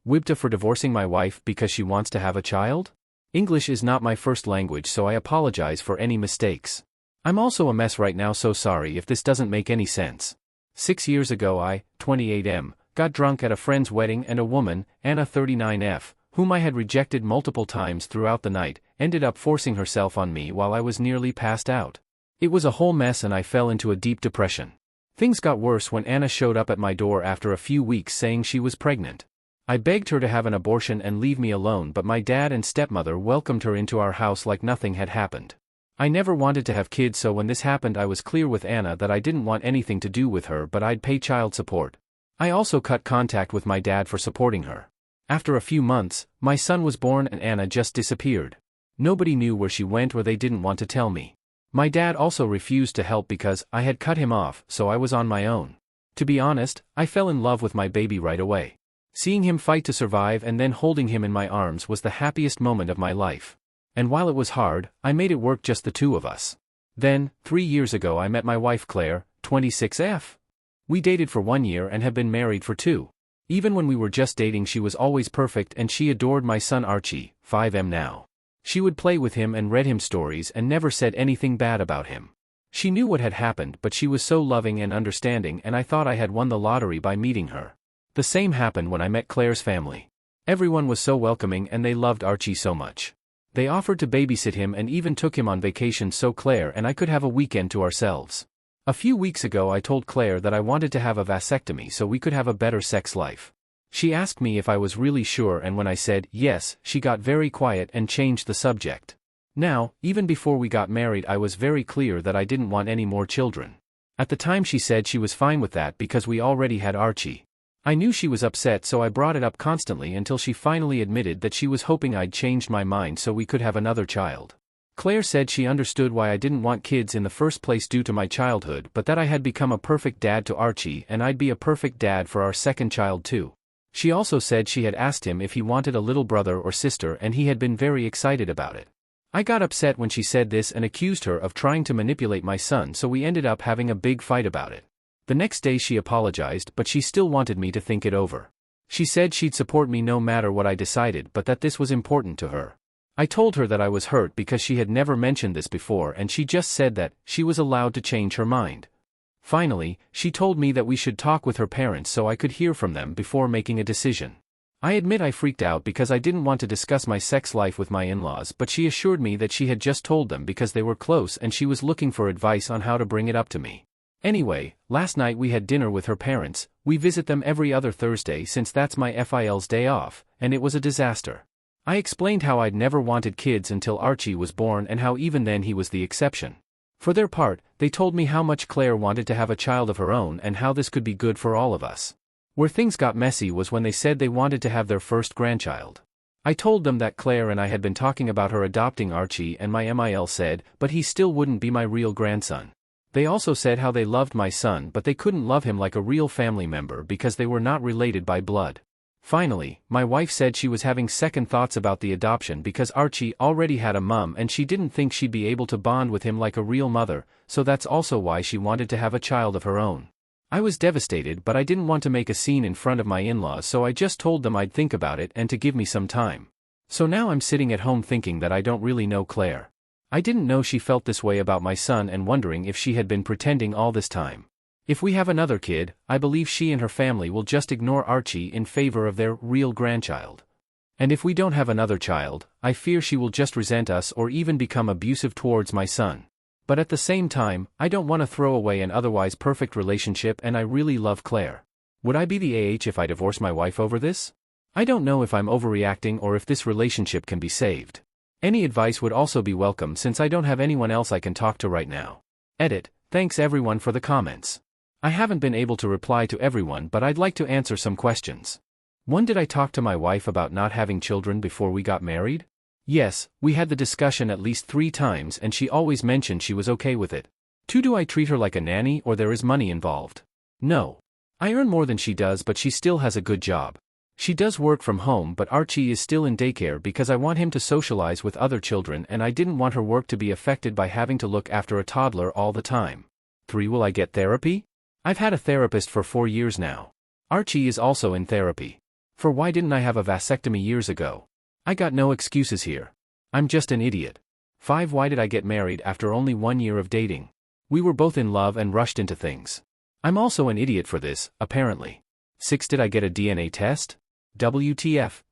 WIBTAH for divorcing my wife because she wants to have a child? English is not my first language, so I apologize for any mistakes. I'm also a mess right now, so sorry if this doesn't make any sense. 6 years ago I, 28M, got drunk at a friend's wedding and a woman, Anna 39F, whom I had rejected multiple times throughout the night, ended up forcing herself on me while I was nearly passed out. It was a whole mess and I fell into a deep depression. Things got worse when Anna showed up at my door after a few weeks saying she was pregnant. I begged her to have an abortion and leave me alone, but my dad and stepmother welcomed her into our house like nothing had happened. I never wanted to have kids, so when this happened I was clear with Anna that I didn't want anything to do with her, but I'd pay child support. I also cut contact with my dad for supporting her. After a few months, my son was born and Anna just disappeared. Nobody knew where she went or they didn't want to tell me. My dad also refused to help because I had cut him off, so I was on my own. To be honest, I fell in love with my baby right away. Seeing him fight to survive and then holding him in my arms was the happiest moment of my life. And while it was hard, I made it work, just the two of us. Then, 3 years ago I met my wife Claire, 26F. We dated for 1 year and have been married for 2. Even when we were just dating she was always perfect and she adored my son Archie, 5M now. She would play with him and read him stories and never said anything bad about him. She knew what had happened, but she was so loving and understanding, and I thought I had won the lottery by meeting her. The same happened when I met Claire's family. Everyone was so welcoming and they loved Archie so much. They offered to babysit him and even took him on vacation so Claire and I could have a weekend to ourselves. A few weeks ago I told Claire that I wanted to have a vasectomy so we could have a better sex life. She asked me if I was really sure, and when I said yes, she got very quiet and changed the subject. Now, even before we got married I was very clear that I didn't want any more children. At the time she said she was fine with that because we already had Archie. I knew she was upset, so I brought it up constantly until she finally admitted that she was hoping I'd changed my mind so we could have another child. Claire said she understood why I didn't want kids in the first place due to my childhood, but that I had become a perfect dad to Archie and I'd be a perfect dad for our second child too. She also said she had asked him if he wanted a little brother or sister and he had been very excited about it. I got upset when she said this and accused her of trying to manipulate my son, so we ended up having a big fight about it. The next day she apologized, but she still wanted me to think it over. She said she'd support me no matter what I decided, but that this was important to her. I told her that I was hurt because she had never mentioned this before and she just said that she was allowed to change her mind. Finally, she told me that we should talk with her parents so I could hear from them before making a decision. I admit I freaked out because I didn't want to discuss my sex life with my in-laws, but she assured me that she had just told them because they were close and she was looking for advice on how to bring it up to me. Anyway, last night we had dinner with her parents. We visit them every other Thursday since that's my FIL's day off, and it was a disaster. I explained how I'd never wanted kids until Archie was born and how even then he was the exception. For their part, they told me how much Claire wanted to have a child of her own and how this could be good for all of us. Where things got messy was when they said they wanted to have their first grandchild. I told them that Claire and I had been talking about her adopting Archie, and my MIL said, but he still wouldn't be my real grandson. They also said how they loved my son but they couldn't love him like a real family member because they were not related by blood. Finally, my wife said she was having second thoughts about the adoption because Archie already had a mom and she didn't think she'd be able to bond with him like a real mother, so that's also why she wanted to have a child of her own. I was devastated, but I didn't want to make a scene in front of my in-laws, so I just told them I'd think about it and to give me some time. So now I'm sitting at home thinking that I don't really know Claire. I didn't know she felt this way about my son and wondering if she had been pretending all this time. If we have another kid, I believe she and her family will just ignore Archie in favor of their real grandchild. And if we don't have another child, I fear she will just resent us or even become abusive towards my son. But at the same time, I don't want to throw away an otherwise perfect relationship and I really love Claire. Would I be the AH if I divorce my wife over this? I don't know if I'm overreacting or if this relationship can be saved. Any advice would also be welcome since I don't have anyone else I can talk to right now. Edit. Thanks everyone for the comments. I haven't been able to reply to everyone, but I'd like to answer some questions. 1. Did I talk to my wife about not having children before we got married? Yes, we had the discussion at least 3 times and she always mentioned she was okay with it. 2. Do I treat her like a nanny or there is money involved? No. I earn more than she does, but she still has a good job. She does work from home, but Archie is still in daycare because I want him to socialize with other children and I didn't want her work to be affected by having to look after a toddler all the time. 3. Will I get therapy? I've had a therapist for 4 years now. Archie is also in therapy. For why didn't I have a vasectomy years ago? I got no excuses here. I'm just an idiot. 5. Why did I get married after only 1 year of dating? We were both in love and rushed into things. I'm also an idiot for this, apparently. 6. Did I get a DNA test? WTF.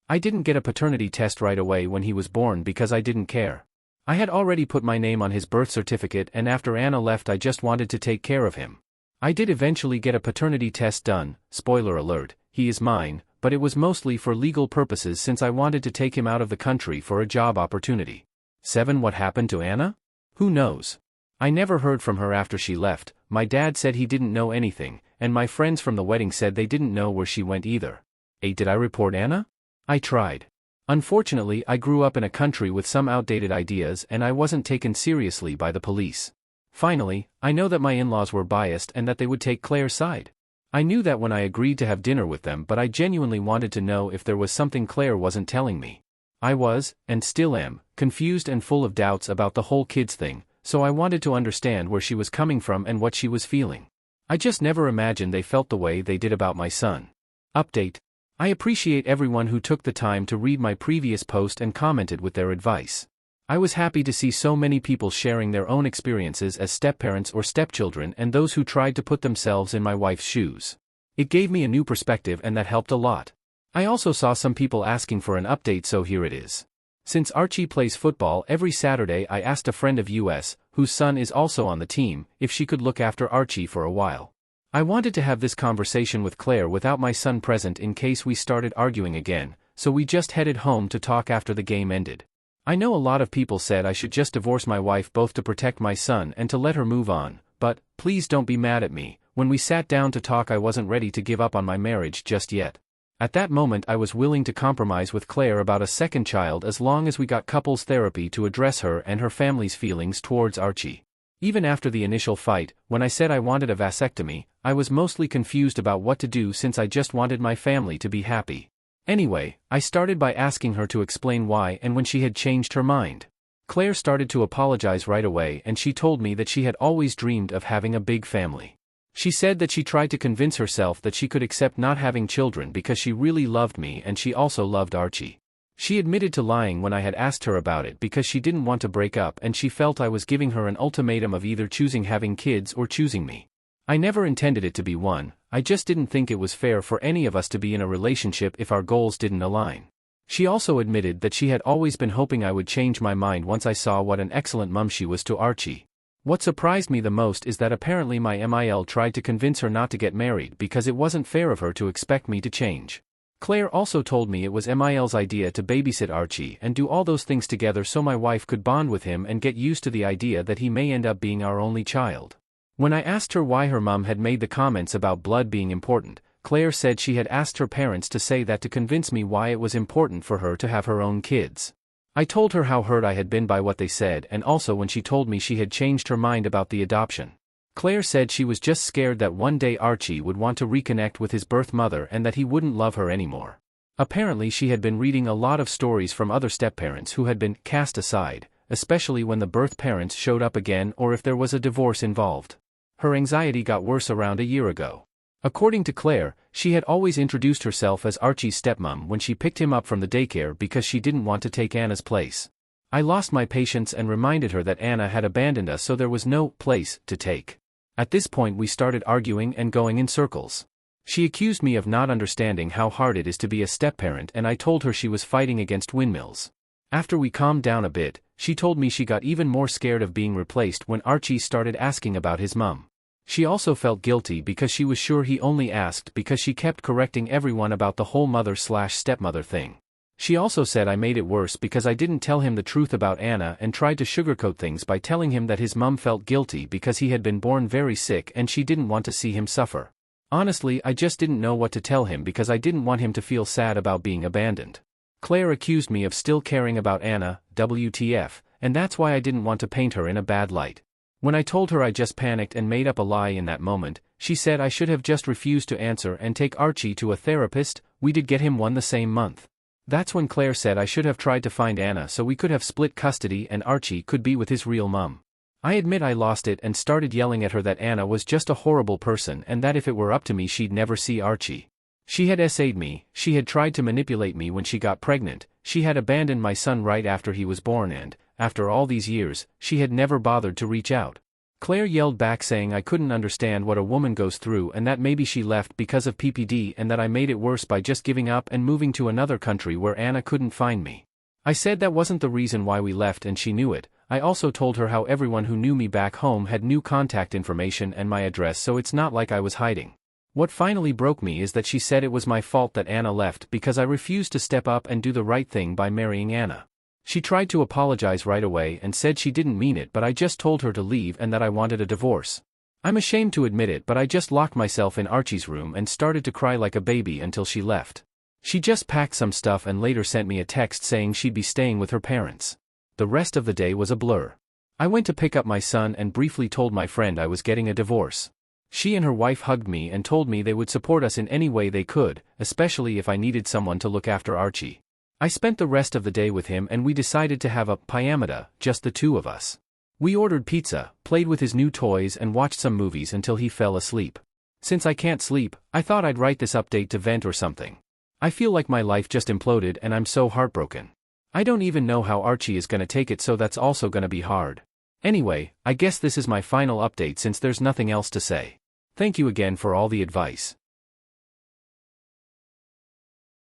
I didn't get a paternity test right away when he was born because I didn't care. I had already put my name on his birth certificate, and after Anna left I just wanted to take care of him. I did eventually get a paternity test done, spoiler alert, he is mine, but it was mostly for legal purposes since I wanted to take him out of the country for a job opportunity. 7. What happened to Anna? Who knows? I never heard from her after she left. My dad said he didn't know anything, and my friends from the wedding said they didn't know where she went either. 8. Did I report Anna? I tried. Unfortunately, I grew up in a country with some outdated ideas and I wasn't taken seriously by the police. Finally, I know that my in-laws were biased and that they would take Claire's side. I knew that when I agreed to have dinner with them, but I genuinely wanted to know if there was something Claire wasn't telling me. I was, and still am, confused and full of doubts about the whole kids thing, so I wanted to understand where she was coming from and what she was feeling. I just never imagined they felt the way they did about my son. Update. I appreciate everyone who took the time to read my previous post and commented with their advice. I was happy to see so many people sharing their own experiences as stepparents or stepchildren and those who tried to put themselves in my wife's shoes. It gave me a new perspective and that helped a lot. I also saw some people asking for an update, so here it is. Since Archie plays football every Saturday, I asked a friend of US, whose son is also on the team, if she could look after Archie for a while. I wanted to have this conversation with Claire without my son present in case we started arguing again, so we just headed home to talk after the game ended. I know a lot of people said I should just divorce my wife both to protect my son and to let her move on, but, please don't be mad at me, when we sat down to talk I wasn't ready to give up on my marriage just yet. At that moment I was willing to compromise with Claire about a second child as long as we got couples therapy to address her and her family's feelings towards Archie. Even after the initial fight, when I said I wanted a vasectomy, I was mostly confused about what to do since I just wanted my family to be happy. Anyway, I started by asking her to explain why and when she had changed her mind. Claire started to apologize right away and she told me that she had always dreamed of having a big family. She said that she tried to convince herself that she could accept not having children because she really loved me and she also loved Archie. She admitted to lying when I had asked her about it because she didn't want to break up and she felt I was giving her an ultimatum of either choosing having kids or choosing me. I never intended it to be one, I just didn't think it was fair for any of us to be in a relationship if our goals didn't align. She also admitted that she had always been hoping I would change my mind once I saw what an excellent mum she was to Archie. What surprised me the most is that apparently my MIL tried to convince her not to get married because it wasn't fair of her to expect me to change. Claire also told me it was MIL's idea to babysit Archie and do all those things together so my wife could bond with him and get used to the idea that he may end up being our only child. When I asked her why her mum had made the comments about blood being important, Claire said she had asked her parents to say that to convince me why it was important for her to have her own kids. I told her how hurt I had been by what they said and also when she told me she had changed her mind about the adoption. Claire said she was just scared that one day Archie would want to reconnect with his birth mother and that he wouldn't love her anymore. Apparently she had been reading a lot of stories from other stepparents who had been cast aside, especially when the birth parents showed up again or if there was a divorce involved. Her anxiety got worse around a year ago. According to Claire, she had always introduced herself as Archie's stepmom when she picked him up from the daycare because she didn't want to take Anna's place. I lost my patience and reminded her that Anna had abandoned us so there was no place to take. At this point we started arguing and going in circles. She accused me of not understanding how hard it is to be a stepparent and I told her she was fighting against windmills. After we calmed down a bit, she told me she got even more scared of being replaced when Archie started asking about his mum. She also felt guilty because she was sure he only asked because she kept correcting everyone about the whole mother/stepmother thing. She also said I made it worse because I didn't tell him the truth about Anna and tried to sugarcoat things by telling him that his mum felt guilty because he had been born very sick and she didn't want to see him suffer. Honestly, I just didn't know what to tell him because I didn't want him to feel sad about being abandoned. Claire accused me of still caring about Anna, WTF, and that's why I didn't want to paint her in a bad light. When I told her I just panicked and made up a lie in that moment, she said I should have just refused to answer and take Archie to a therapist. We did get him one the same month. That's when Claire said I should have tried to find Anna so we could have split custody and Archie could be with his real mum. I admit I lost it and started yelling at her that Anna was just a horrible person and that if it were up to me she'd never see Archie. She had SA'd me, she had tried to manipulate me when she got pregnant, she had abandoned my son right after he was born and, after all these years, she had never bothered to reach out. Claire yelled back saying I couldn't understand what a woman goes through and that maybe she left because of PPD and that I made it worse by just giving up and moving to another country where Anna couldn't find me. I said that wasn't the reason why we left and she knew it. I also told her how everyone who knew me back home had new contact information and my address, so it's not like I was hiding. What finally broke me is that she said it was my fault that Anna left because I refused to step up and do the right thing by marrying Anna. She tried to apologize right away and said she didn't mean it, but I just told her to leave and that I wanted a divorce. I'm ashamed to admit it, but I just locked myself in Archie's room and started to cry like a baby until she left. She just packed some stuff and later sent me a text saying she'd be staying with her parents. The rest of the day was a blur. I went to pick up my son and briefly told my friend I was getting a divorce. She and her wife hugged me and told me they would support us in any way they could, especially if I needed someone to look after Archie. I spent the rest of the day with him and we decided to have a pijamada, just the two of us. We ordered pizza, played with his new toys and watched some movies until he fell asleep. Since I can't sleep, I thought I'd write this update to vent or something. I feel like my life just imploded and I'm so heartbroken. I don't even know how Archie is gonna take it, so that's also gonna be hard. Anyway, I guess this is my final update since there's nothing else to say. Thank you again for all the advice.